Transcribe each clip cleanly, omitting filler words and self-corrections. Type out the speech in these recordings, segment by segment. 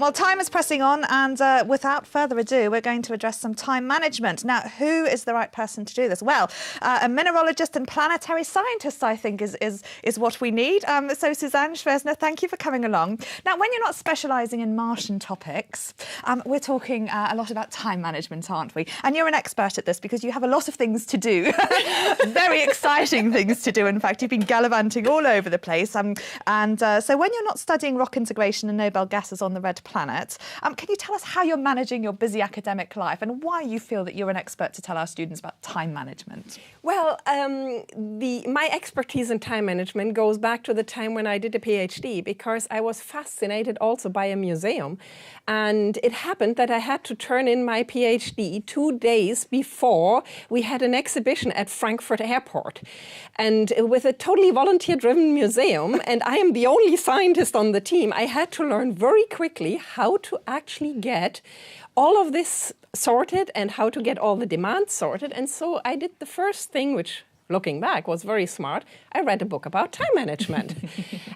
Well, time is pressing on, and without further ado, we're going to address some time management. Now, who is the right person to do this? Well, a mineralogist and planetary scientist, I think, is what we need. So, Suzanne Schwersner, thank you for coming along. Now, when you're not specialising in Martian topics, we're talking a lot about time management, aren't we? And you're an expert at this because you have a lot of things to do. Very exciting things to do, in fact. You've been gallivanting all over the place. So when you're not studying rock integration and noble gases on the red planet, can you tell us how you're managing your busy academic life and why you feel that you're an expert to tell our students about time management? Well, my expertise in time management goes back to the time when I did a PhD, because I was fascinated also by a museum. And it happened that I had to turn in my PhD 2 days before we had an exhibition at Frankfurt Airport. And with a totally volunteer-driven museum, and I am the only scientist on the team, I had to learn very quickly how to actually get all of this sorted and how to get all the demands sorted. And so I did the first thing, which, looking back, was very smart. I read a book about time management.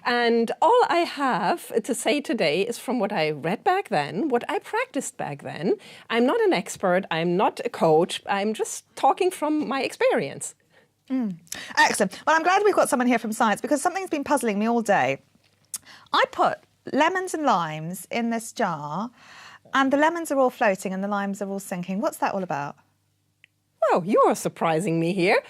And all I have to say today is from what I read back then, what I practiced back then. I'm not an expert, I'm not a coach, I'm just talking from my experience. Excellent. Well, I'm glad we've got someone here from science, because something's been puzzling me all day. I put lemons and limes in this jar, and the lemons are all floating and the limes are all sinking. What's that all about? Oh, you are surprising me here.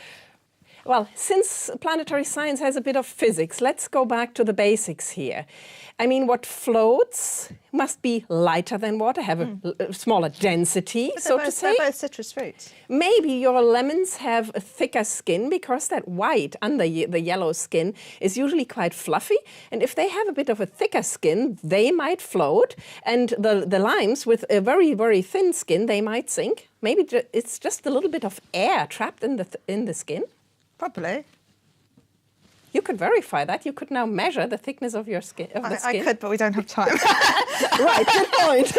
Well, since planetary science has a bit of physics, let's go back to the basics here. I mean, what floats must be lighter than water, have a smaller density, so to say. They're both citrus fruits. Maybe your lemons have a thicker skin, because that white under the yellow skin is usually quite fluffy. And if they have a bit of a thicker skin, they might float. And the limes with a very, very thin skin, they might sink. Maybe it's just a little bit of air trapped in the skin. Probably. You could verify that. You could now measure the thickness of your skin. I could, but we don't have time. Right, good point.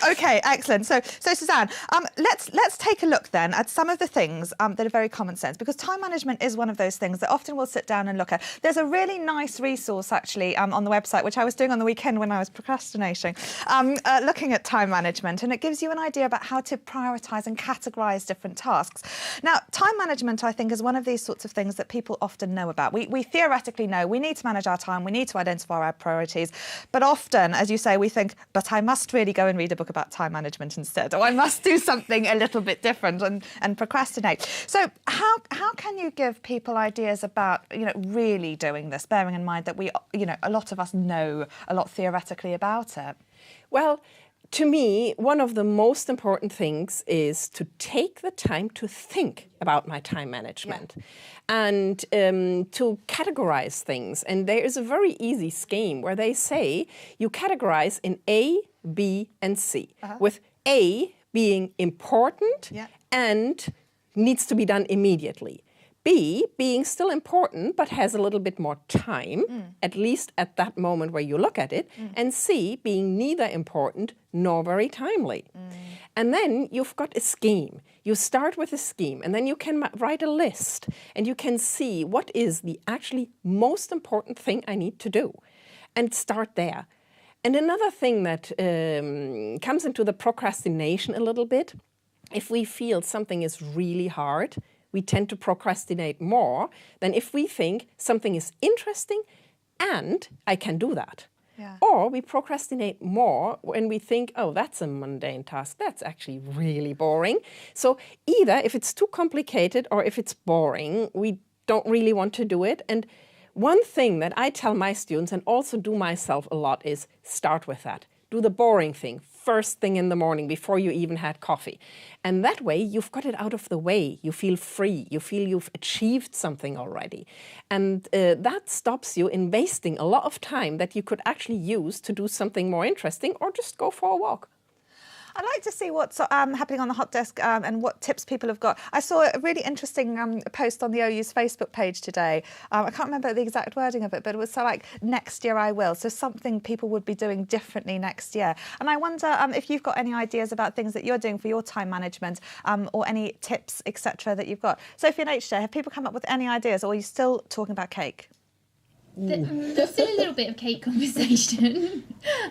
Okay, excellent. So Suzanne, let's take a look then at some of the things that are very common sense, because time management is one of those things that often we'll sit down and look at. There's a really nice resource actually on the website, which I was doing on the weekend when I was procrastinating, looking at time management, and it gives you an idea about how to prioritise and categorise different tasks. Now, time management, I think, is one of these sorts of things that people often know about. We theoretically know we need to manage our time, we need to identify our priorities, but often, as you say, we think, but I must really go and read a book about time management instead, or I must do something a little bit different and procrastinate. So how can you give people ideas about, really doing this, bearing in mind that a lot of us know a lot theoretically about it? Well, to me, one of the most important things is to take the time to think about my time management and to categorize things. And there is a very easy scheme where they say you categorize in A, B, and C, with A being important and needs to be done immediately. B being still important, but has a little bit more time, at least at that moment where you look at it. And C being neither important nor very timely. And then you've got a scheme. You start with a scheme, and then you can write a list, and you can see what is the actually most important thing I need to do, and start there. And another thing that comes into the procrastination a little bit, if we feel something is really hard, we tend to procrastinate more than if we think something is interesting and I can do that. Yeah. Or we procrastinate more when we think, oh, that's a mundane task. That's actually really boring. So either if it's too complicated or if it's boring, we don't really want to do it. And one thing that I tell my students and also do myself a lot is start with that. Do the boring thing first thing in the morning before you even had coffee. And that way you've got it out of the way. You feel free. You feel you've achieved something already. And that stops you in wasting a lot of time that you could actually use to do something more interesting or just go for a walk. I'd like to see what's happening on the hot desk and what tips people have got. I saw a really interesting post on the OU's Facebook page today. I can't remember the exact wording of it, but it was so like, next year I will. So something people would be doing differently next year. And I wonder if you've got any ideas about things that you're doing for your time management or any tips, etc. that you've got. Sophie and HJ, have people come up with any ideas, or are you still talking about cake? There's still a little bit of cake conversation,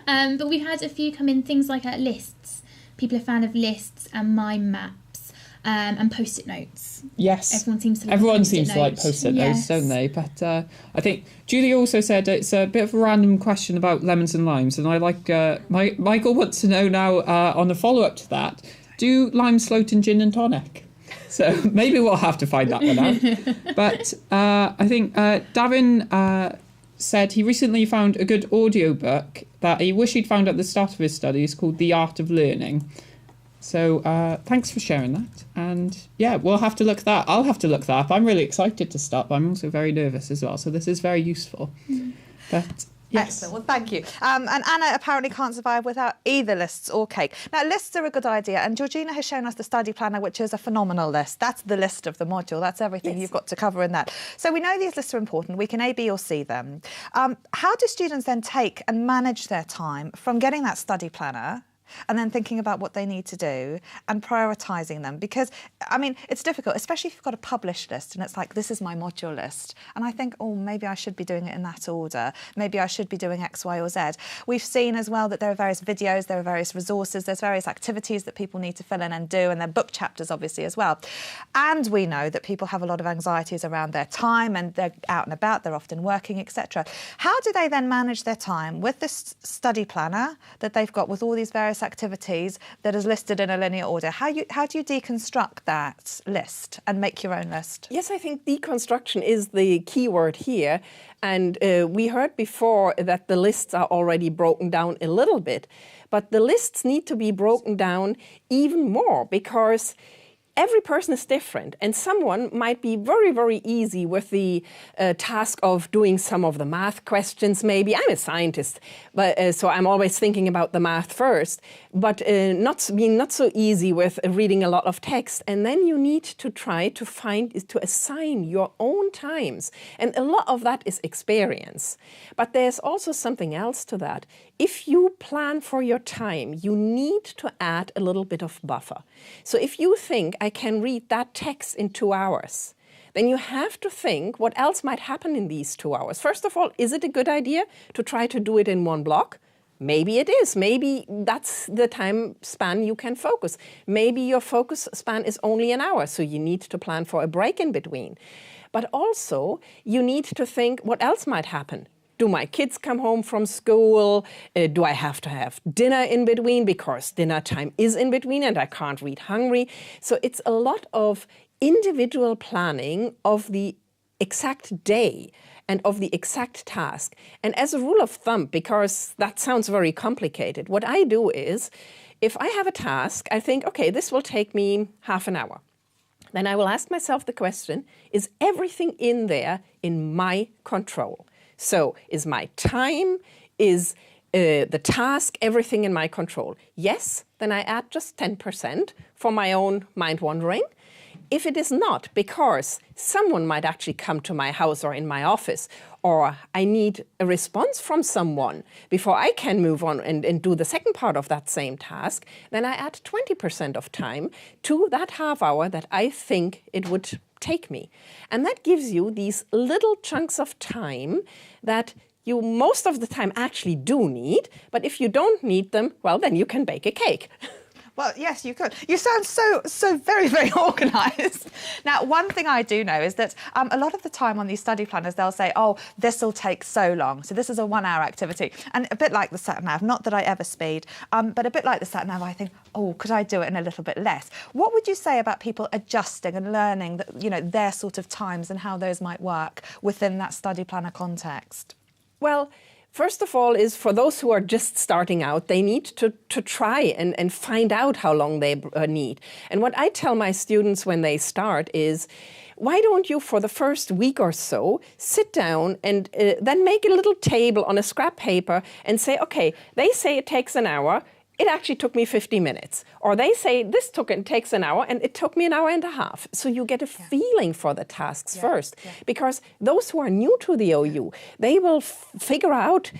but we've had a few come in, things like lists. People are a fan of lists and mind maps and post-it notes. Yes. Everyone seems to like post-it notes, don't they? But I think Julie also said it's a bit of a random question about lemons and limes, and I like Michael wants to know now on the follow-up to that, do limes float in gin and tonic? So maybe we'll have to find that one out. But I think Davin said he recently found a good audiobook that he wished he'd found at the start of his studies called The Art of Learning. So thanks for sharing that. And yeah, we'll have to look that. I'll have to look that up. I'm really excited to start, but I'm also very nervous as well. So this is very useful. But yes. Excellent. Well, thank you. And Anna apparently can't survive without either lists or cake. Now, lists are a good idea, and Georgina has shown us the study planner, which is a phenomenal list. That's the list of the module. That's everything you've got to cover in that. So we know these lists are important. We can A, B or C them. How do students then take and manage their time from getting that study planner and then thinking about what they need to do and prioritising them? Because, I mean, it's difficult, especially if you've got a published list and it's like, this is my module list. And I think, oh, maybe I should be doing it in that order. Maybe I should be doing X, Y or Z. We've seen as well that there are various videos, there are various resources, there's various activities that people need to fill in and do, and there are book chapters, obviously, as well. And we know that people have a lot of anxieties around their time and they're out and about, they're often working, etc. How do they then manage their time with this study planner that they've got with all these various activities that is listed in a linear order? How do you deconstruct that list and make your own list? Yes, I think deconstruction is the key word here. And we heard before that the lists are already broken down a little bit, but the lists need to be broken down even more, because every person is different, and someone might be very, very easy with the task of doing some of the math questions. Maybe I'm a scientist, but so I'm always thinking about the math first, but not so easy with reading a lot of text. And then you need to try to assign your own times, and a lot of that is experience. But there's also something else to that. If you plan for your time, you need to add a little bit of buffer. So if you think, I can read that text in 2 hours, then you have to think what else might happen in these 2 hours. First of all, is it a good idea to try to do it in one block? Maybe it is. Maybe that's the time span you can focus. Maybe your focus span is only an hour, so you need to plan for a break in between. But also, you need to think what else might happen. Do my kids come home from school? Do I have to have dinner in between because dinner time is in between and I can't read hungry? So it's a lot of individual planning of the exact day and of the exact task. And as a rule of thumb, because that sounds very complicated, what I do is, if I have a task, I think, okay, this will take me half an hour. Then I will ask myself the question, is everything in there in my control? So is my time, is the task, everything in my control? Yes, then I add just 10% for my own mind wandering. If it is not, because someone might actually come to my house or in my office, or I need a response from someone before I can move on and do the second part of that same task, then I add 20% of time to that half hour that I think it would take me. And that gives you these little chunks of time that you most of the time actually do need, but if you don't need them, well, then you can bake a cake. Well, yes, you could. You sound so very, very organised. Now, one thing I do know is that a lot of the time on these study planners, they'll say, oh, this will take so long. So this is a 1 hour activity. And a bit like the sat-nav, not that I ever speed, but a bit like the sat-nav, I think, oh, could I do it in a little bit less? What would you say about people adjusting and learning that, you know, their sort of times and how those might work within that study planner context? Well, first of all, is for those who are just starting out, they need to try and find out how long they need. And what I tell my students when they start is, why don't you, for the first week or so, sit down and then make a little table on a scrap paper and say, okay, they say it takes an hour. It actually took me 50 minutes. Or they say this takes an hour and it took me an hour and a half. So you get a feeling for the tasks first. Because those who are new to the OU, they will figure out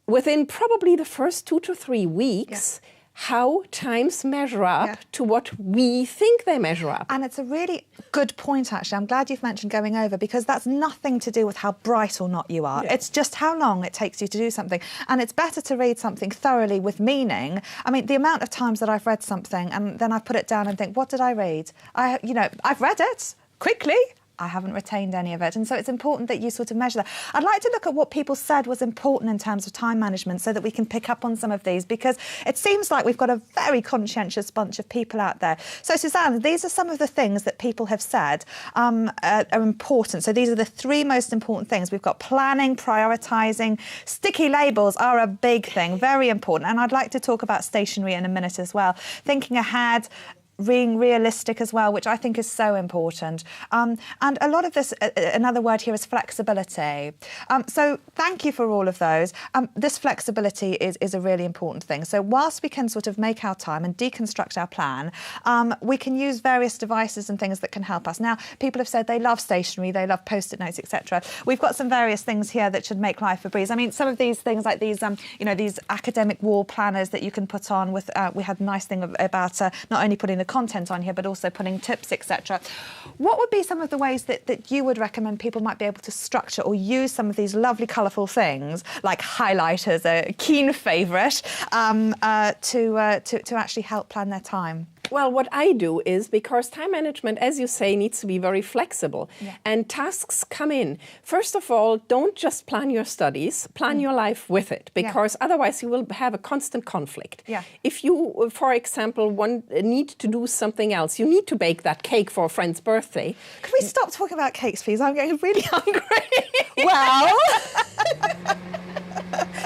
within probably the first 2 to 3 weeks how times measure up to what we think they measure up. And it's a really good point, actually. I'm glad you've mentioned going over, because that's nothing to do with how bright or not you are. It's just how long it takes you to do something. And it's better to read something thoroughly with meaning. I mean, the amount of times that I've read something and then I put it down and think, what did I read? I've read it quickly. I haven't retained any of it. And so it's important that you sort of measure that. I'd like to look at what people said was important in terms of time management so that we can pick up on some of these, because it seems like we've got a very conscientious bunch of people out there. So, Suzanne, these are some of the things that people have said are important. So these are the 3 most important things. We've got planning, prioritising. Sticky labels are a big thing, very important. And I'd like to talk about stationery in a minute as well. Thinking ahead, being realistic as well, which I think is so important. And a lot of this, another word here is flexibility. So thank you for all of those. This flexibility is a really important thing. So whilst we can sort of make our time and deconstruct our plan, we can use various devices and things that can help us. Now, people have said they love stationery, they love Post-it notes, etc. We've got some various things here that should make life a breeze. I mean, some of these things like these, these academic wall planners that you can put on with, we had a nice thing about not only putting the content on here, but also putting tips, etc. What would be some of the ways that you would recommend people might be able to structure or use some of these lovely, colourful things, like highlighters, a keen favourite, to actually help plan their time? Well, what I do is, because time management, as you say, needs to be very flexible, and tasks come in. First of all, don't just plan your studies, plan your life with it, because otherwise you will have a constant conflict. If you, for example, need to do something else, you need to bake that cake for a friend's birthday. Could we stop talking about cakes, please? I'm getting really hungry. Well...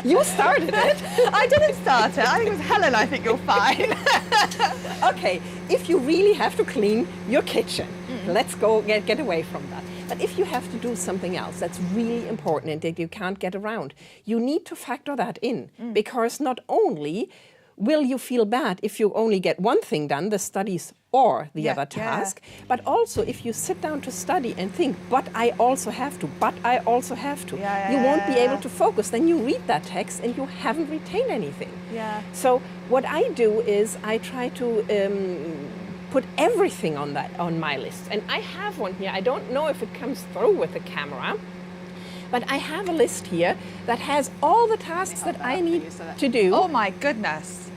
You started it. I didn't start it. I think it was Helen. I think you're fine. Okay, if you really have to clean your kitchen, let's go get away from that. But if you have to do something else that's really important and that you can't get around, you need to factor that in, because not only will you feel bad if you only get one thing done, the studies or the other task, but also if you sit down to study and think, but I also have to, you won't be able to focus. Then you read that text and you haven't retained anything. So what I do is I try to put everything on my list. And I have one here. I don't know if it comes through with the camera, but I have a list here that has all the tasks that I need to do. Oh my goodness.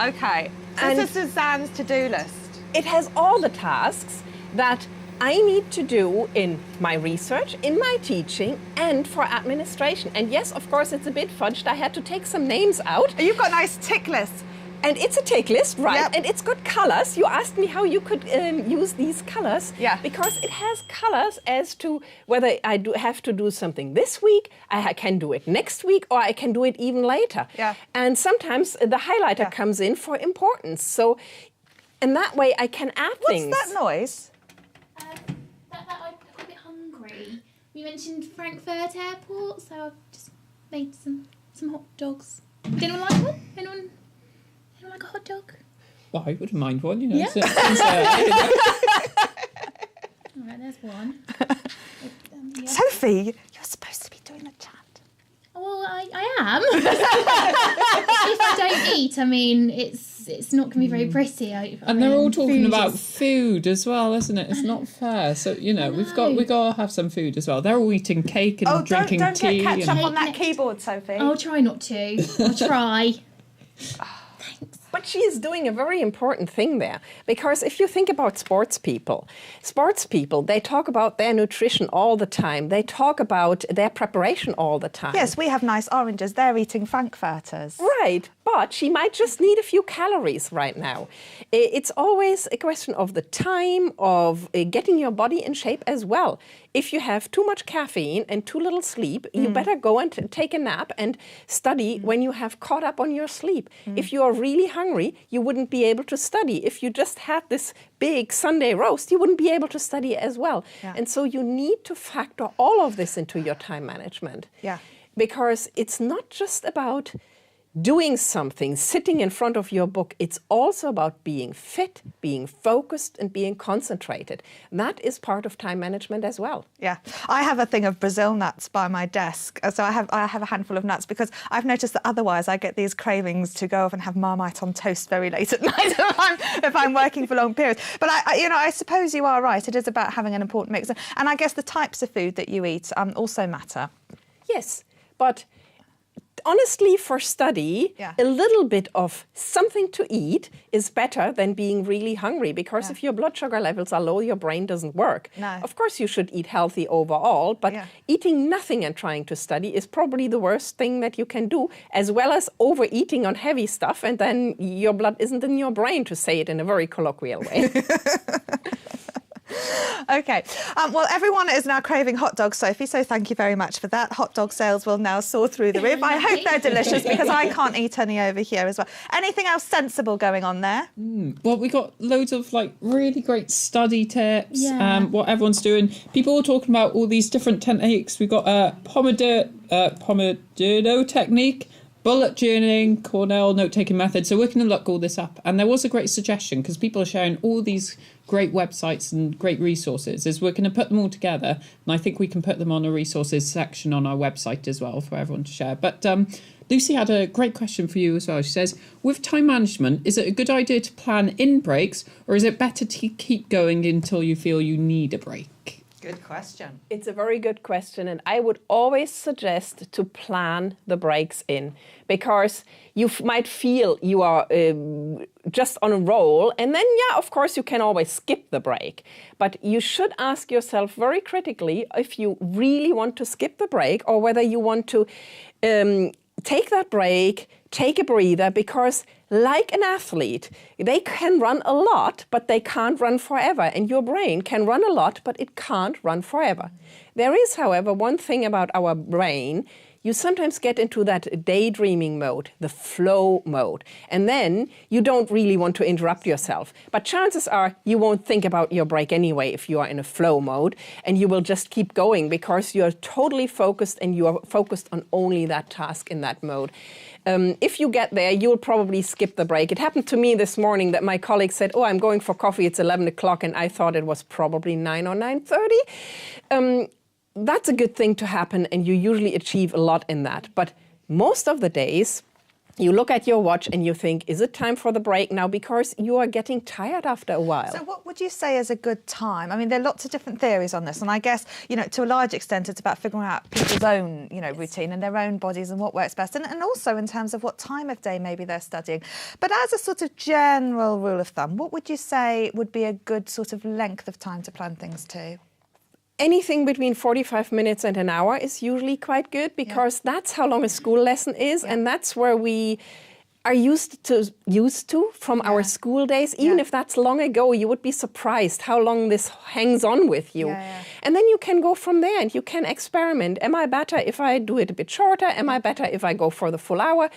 Okay. This is Suzanne's to-do list. It has all the tasks that I need to do in my research, in my teaching, and for administration. And yes, of course, it's a bit fudged. I had to take some names out. You've got a nice tick list. And it's a tick list, right? And it's got colors. You asked me how you could use these colors. Because it has colors as to whether I have to do something this week, I can do it next week, or I can do it even later. And sometimes the highlighter comes in for importance. So, and that way I can add things. What's that noise? I got a bit hungry. We mentioned Frankfurt Airport, so I've just made some hot dogs. Did anyone like one? Anyone like a hot dog? Well, I wouldn't mind one, you know. Yeah. All right, there's one. Sophie, you're supposed to be doing the chat. Well, I am. If I don't eat, I mean, it's not going to be very pretty. And they're all talking about food as well, isn't it? It's not fair. So, you know, we've got to have some food as well. They're all eating cake and drinking don't tea. Don't get ketchup on that keyboard, Sophie. I'll try not to. I'll try. But she is doing a very important thing there, because if you think about sports people, they talk about their nutrition all the time. They talk about their preparation all the time. Yes, we have nice oranges. They're eating Frankfurters. Right, but she might just need a few calories right now. It's always a question of the time, of getting your body in shape as well. If you have too much caffeine and too little sleep, you better go and take a nap and study when you have caught up on your sleep. If you are really hungry, you wouldn't be able to study. If you just had this big Sunday roast, you wouldn't be able to study as well. And so you need to factor all of this into your time management. Because it's not just about doing something, sitting in front of your book, it's also about being fit, being focused, and being concentrated. That is part of time management as well. Yeah, I have a thing of Brazil nuts by my desk. So I have a handful of nuts because I've noticed that otherwise I get these cravings to go off and have Marmite on toast very late at night if I'm working for long periods. But I suppose you are right. It is about having an important mix. And I guess the types of food that you eat also matter. Yes, but honestly, for study, a little bit of something to eat is better than being really hungry, because if your blood sugar levels are low, your brain doesn't work. No. Of course, you should eat healthy overall, but eating nothing and trying to study is probably the worst thing that you can do, as well as overeating on heavy stuff, and then your blood isn't in your brain, to say it in a very colloquial way. Okay. Well, everyone is now craving hot dogs, Sophie, so thank you very much for that. Hot dog sales will now soar through the roof. I hope they're delicious, because I can't eat any over here as well. Anything else sensible going on there? Well, we got loads of really great study tips, Yeah. what everyone's doing. People are talking about all these different techniques. We've got Pomodoro technique, bullet journaling, Cornell note-taking method. So we're going to look all this up. And there was a great suggestion, because people are sharing all these great websites and great resources, is we're going to put them all together. And I think we can put them on a resources section on our website as well for everyone to share. But Lucy had a great question for you as well. She says, with time management, is it a good idea to plan in breaks, or is it better to keep going until you feel you need a break? Good question. It's a very good question, and I would always suggest to plan the breaks in, because you might feel you are just on a roll, and then, of course, you can always skip the break. But you should ask yourself very critically if you really want to skip the break, or whether you want to take that break, take a breather, because like an athlete, they can run a lot, but they can't run forever. And your brain can run a lot, but it can't run forever. There is, however, one thing about our brain. You sometimes get into that daydreaming mode, the flow mode, and then you don't really want to interrupt yourself. But chances are you won't think about your break anyway if you are in a flow mode, and you will just keep going because you're totally focused, and you are focused on only that task in that mode. If you get there, you'll probably skip the break. It happened to me this morning that my colleague said, "Oh, I'm going for coffee, it's 11 o'clock, and I thought it was probably 9 or 9:30. That's a good thing to happen, and you usually achieve a lot in that. But most of the days, you look at your watch and you think, is it time for the break now? Because you are getting tired after a while. So what would you say is a good time? I mean, there are lots of different theories on this, and I guess, to a large extent, it's about figuring out people's own, routine and their own bodies and what works best, and also in terms of what time of day maybe they're studying. But as a sort of general rule of thumb, what would you say would be a good sort of length of time to plan things to? Anything between 45 minutes and an hour is usually quite good, because that's how long a school lesson is, and that's where we are used to from our school days. Even if that's long ago, you would be surprised how long this hangs on with you. And then you can go from there and you can experiment. Am I better if I do it a bit shorter? Am I better if I go for the full hour?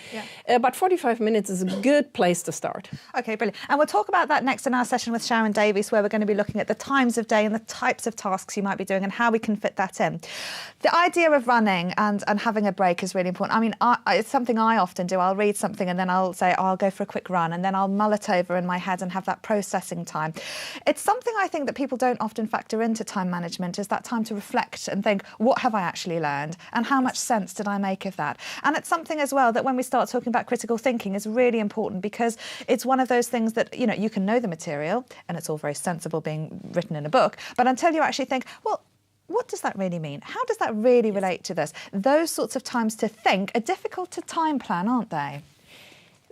But 45 minutes is a good place to start. Okay, brilliant. And we'll talk about that next in our session with Sharon Davies, where we're going to be looking at the times of day and the types of tasks you might be doing and how we can fit that in. The idea of running and having a break is really important. I mean, it's something I often do. I'll read something and then I'll say, I'll go for a quick run, and then I'll mull it over in my head and have that processing time. It's something I think that people don't often factor into time management, is that time to reflect and think, what have I actually learned and how much sense did I make of that? And it's something as well that when we start talking about critical thinking is really important, because it's one of those things that, you can know the material and it's all very sensible being written in a book, but until you actually think, well, what does that really mean? How does that really relate to this? Those sorts of times to think are difficult to time plan, aren't they?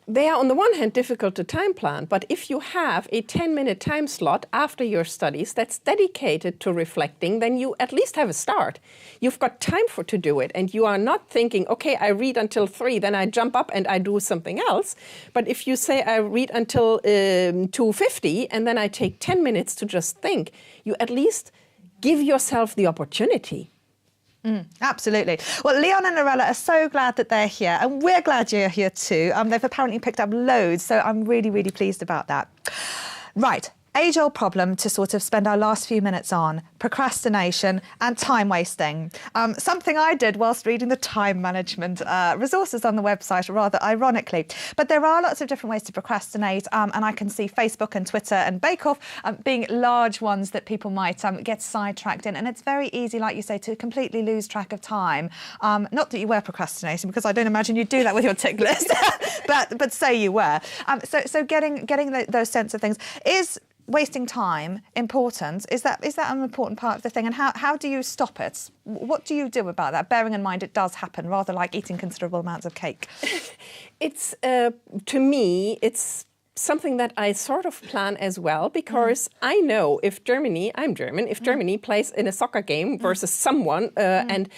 They are, on the one hand, difficult to time plan, but if you have a 10-minute time slot after your studies that's dedicated to reflecting, then you at least have a start. You've got time to do it, and you are not thinking, okay, I read until 3, then I jump up and I do something else. But if you say I read until 2:50, and then I take 10 minutes to just think, you at least give yourself the opportunity. Absolutely. Well, Leon and Lorella are so glad that they're here, and we're glad you're here too. They've apparently picked up loads, so I'm really, really pleased about that. Right. age-old problem to sort of spend our last few minutes on: procrastination and time wasting. Something I did whilst reading the time management resources on the website, rather ironically. But there are lots of different ways to procrastinate, and I can see Facebook and Twitter and Bake Off being large ones that people might get sidetracked in. And it's very easy, like you say, to completely lose track of time. Not that you were procrastinating, because I don't imagine you'd do that with your tick list, but say you were. So getting those sense of things is. Wasting time important? Is that an important part of the thing? And how do you stop it? What do you do about that? Bearing in mind it does happen, rather like eating considerable amounts of cake. It's to me, it's something that I sort of plan as well, because I know if Germany, I'm German, if Germany plays in a soccer game versus someone and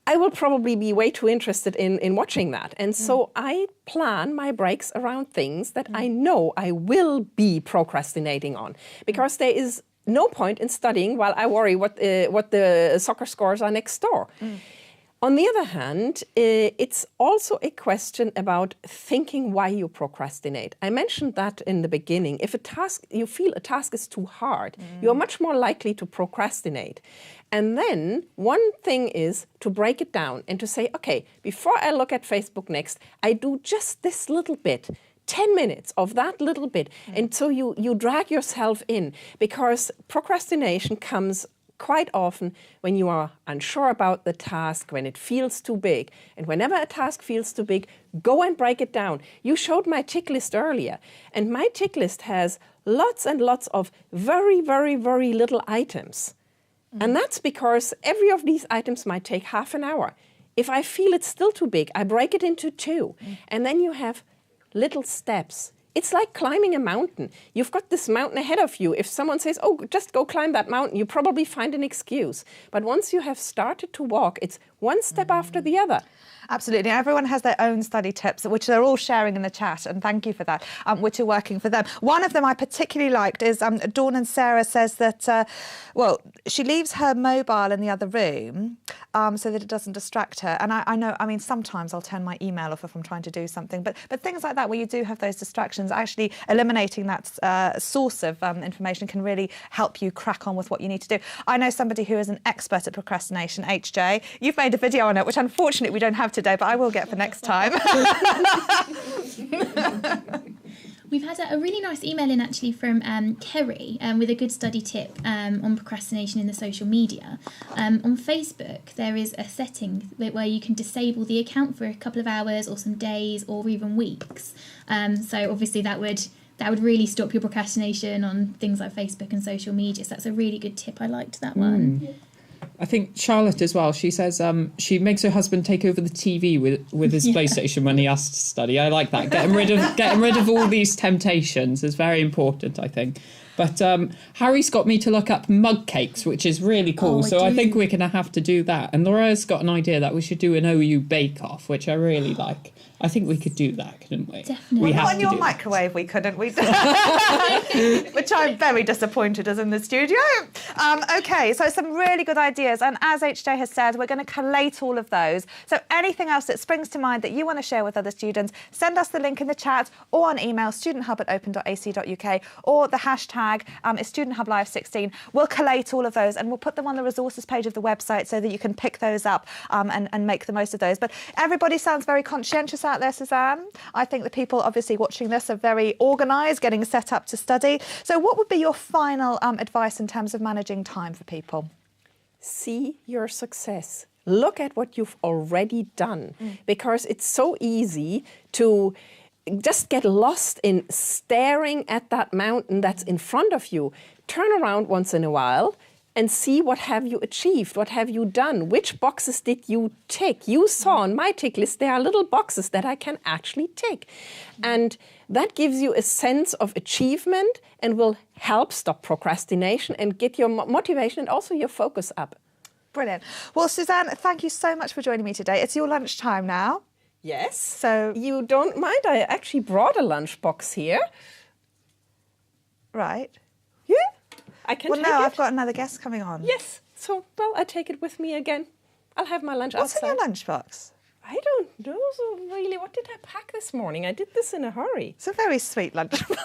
I will probably be way too interested in watching that. And so I plan my breaks around things that I know I will be procrastinating on. Because there is no point in studying while I worry what the soccer scores are next door. On the other hand, it's also a question about thinking why you procrastinate. I mentioned that in the beginning. If you feel a task is too hard, you're much more likely to procrastinate. And then one thing is to break it down and to say, okay, before I look at Facebook next, I do just this little bit. 10 minutes of that little bit. And so you drag yourself in, because procrastination comes quite often when you are unsure about the task, when it feels too big. And whenever a task feels too big, go and break it down. You showed my tick list earlier, and my tick list has lots and lots of very, very, very little items. And that's because every of these items might take half an hour. If I feel it's still too big, I break it into 2. And then you have little steps. It's like climbing a mountain. You've got this mountain ahead of you. If someone says, oh, just go climb that mountain, you probably find an excuse. But once you have started to walk, it's one step after the other. Absolutely. Everyone has their own study tips, which they're all sharing in the chat, and thank you for that, which are working for them. One of them I particularly liked is Dawn and Sarah says that, she leaves her mobile in the other room so that it doesn't distract her. And I know, sometimes I'll turn my email off if I'm trying to do something, but things like that where you do have those distractions, actually eliminating that source of information can really help you crack on with what you need to do. I know somebody who is an expert at procrastination, HJ. You've made a video on it, which unfortunately we don't have today, but I will get for next time. We've had a really nice email in actually from Kerry with a good study tip on procrastination in the social media. On Facebook, there is a setting where you can disable the account for a couple of hours or some days or even weeks. So obviously that would really stop your procrastination on things like Facebook and social media. So that's a really good tip. I liked that one. I think Charlotte as well, she says she makes her husband take over the TV with his PlayStation when he has to study. I like that. Getting rid of all these temptations is very important, I think. But Harry's got me to look up mug cakes, which is really cool. I think we're going to have to do that. And Laura's got an idea that we should do an OU bake-off, which I really like. I think we could do that, couldn't we? Definitely. Not on your microwave, we couldn't. Which I'm very disappointed as in the studio. OK, so some really good ideas. And as HJ has said, we're going to collate all of those. So anything else that springs to mind that you want to share with other students, send us the link in the chat or on email, studenthub@open.ac.uk, or the hashtag is StudentHubLive16. We'll collate all of those and we'll put them on the resources page of the website so that you can pick those up and make the most of those. But everybody sounds very conscientious out there, Suzanne. I think the people obviously watching this are very organised, getting set up to study. So what would be your final advice in terms of managing time for people? See your success. Look at what you've already done, because it's so easy to just get lost in staring at that mountain that's in front of you. Turn around once in a while and see what have you achieved, what have you done, which boxes did you tick. You saw on my tick list there are little boxes that I can actually tick. And that gives you a sense of achievement and will help stop procrastination and get your motivation and also your focus up. Brilliant. Well, Suzanne, thank you so much for joining me today. It's your lunchtime now. Yes. So you don't mind? I actually brought a lunchbox here. Right. Yeah. I can take it. Well, no, I've got another guest coming on. Yes. So, I take it with me again. I'll have my lunch What's outside. in your lunchbox? I don't know so really. What did I pack this morning? I did this in a hurry. It's a very sweet lunchbox.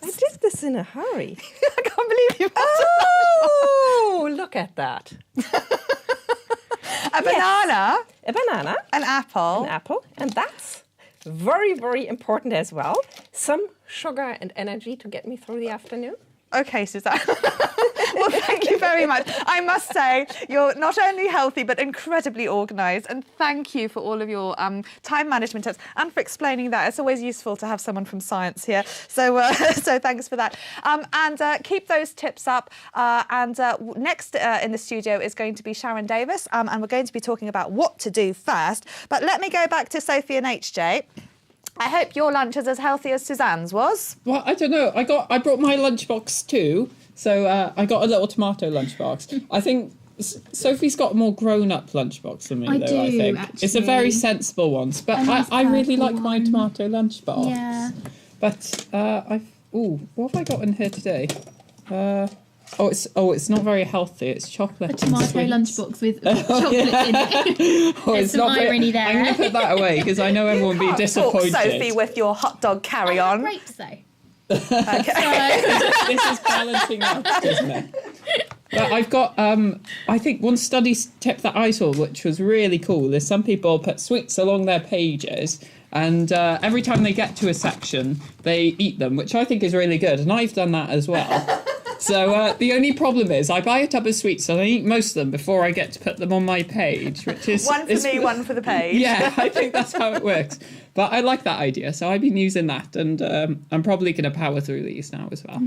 I did this in a hurry. I can't believe you. Oh, look at that. A banana, A banana, an apple. an apple, and that's very, very important as well. Some sugar and energy to get me through the afternoon. Okay, Suzanne. Well, thank you very much. I must say, you're not only healthy, but incredibly organised. And thank you for all of your time management tips and for explaining that. It's always useful to have someone from science here. So, so thanks for that. And keep those tips up. Next in the studio is going to be Sharon Davis. And we're going to be talking about what to do first. But let me go back to Sophie and HJ. I hope your lunch is as healthy as Suzanne's was. Well, I don't know. I brought my lunchbox too, so I got a little tomato lunchbox. I think Sophie's got a more grown-up lunchbox than me, I though. do, I think it's a very actually. sensible one. But nice I really purple like my one. tomato lunchbox. Yeah. But what have I got in here today? It's not very healthy. It's chocolate. A tomato and lunchbox with chocolate in it. There's some irony there. I'm going to put that away because I know everyone will be disappointed. Talk, Sophie, with your hot dog carry-on. Grapes though. Okay. This is balancing out, isn't it? But I've got, I think one study tip that I saw, which was really cool, is some people put sweets along their pages, and every time they get to a section, they eat them, which I think is really good, and I've done that as well. So the only problem is I buy a tub of sweets and I eat most of them before I get to put them on my page, which is... One for me, one for the page. Yeah, I think that's how it works. But I like that idea, so I've been using that, and I'm probably going to power through these now as well.